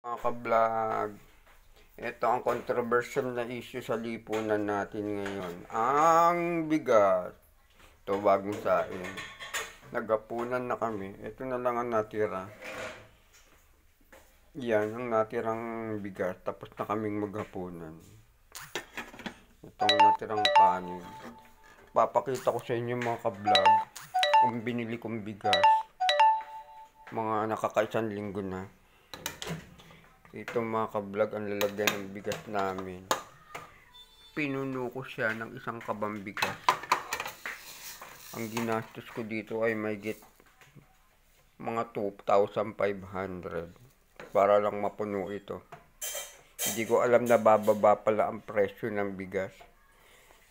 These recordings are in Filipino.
Mga ka-vlog, ito ang controversial na issue sa lipunan natin ngayon. Ang bigat. Ito bagong sain. Nagapunan na kami. Ito na lang ang natira. Yan ang natirang bigat. Tapos na kaming maghapunan. Ito ang natirang kanin. Papakita ko sa inyo mga ka-vlog kung binili kong bigas. Mga nakakaisang linggo na. Ito mga ka-vlog, ang lalagyan ng bigas namin. Pinuno ko siya ng isang kabang bigas. Ang ginastos ko dito ay mayigit mga 2,500 para lang mapuno ito. Hindi ko alam na bababa pala ang presyo ng bigas.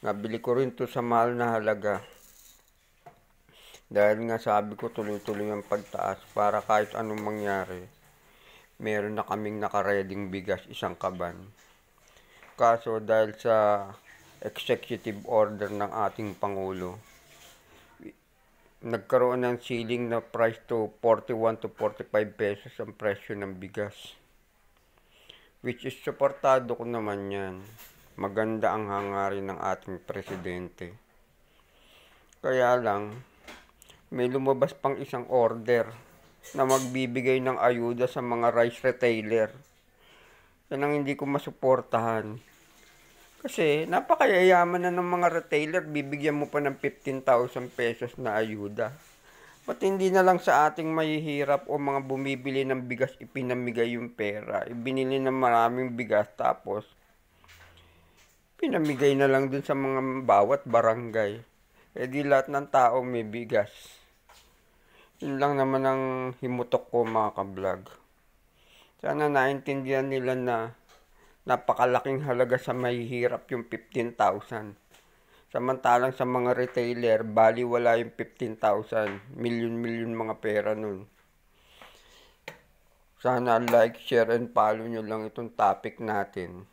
Nabili ko rin to sa mahal na halaga. Dahil nga sabi ko tuloy-tuloy ang pagtaas para kahit anong mangyari. Meron na kaming nakareding bigas, isang kaban. Kaso dahil sa executive order ng ating Pangulo, nagkaroon ng ceiling na price to 41 to 45 pesos ang presyo ng bigas. Which is suportado ko naman yan. Maganda ang hangarin ng ating presidente. Kaya lang, may lumabas pang isang order na magbibigay ng ayuda sa mga rice retailer. Yan ang hindi ko masuportahan. Kasi napakayayaman na ng mga retailer, bibigyan mo pa ng 15,000 pesos na ayuda. Ba't hindi na lang sa ating mahihirap o mga bumibili ng bigas ipinamigay yung pera? Ibinili ng maraming bigas tapos pinamigay na lang dun sa mga bawat barangay. Eh di lahat ng tao may bigas. Yun lang naman ang himutok ko mga ka-vlog. Sana naintindihan nila na napakalaking halaga sa mahihirap yung 15,000. Samantalang sa mga retailer, bali wala yung 15,000. Milyon-milyon mga pera nun. Sana like, share, and follow nyo lang itong topic natin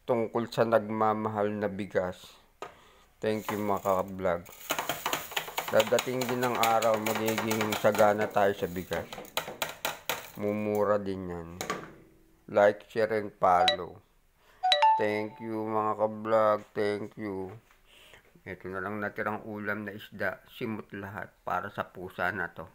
tungkol sa nagmamahal na bigas. Thank you mga ka-vlog. Dadating din ng araw, magiging sagana tayo sa bigas. Mumura din yan. Like, share, and follow. Thank you mga ka-vlog. Thank you. Ito na lang natirang ulam na isda. Simot lahat para sa pusa na to.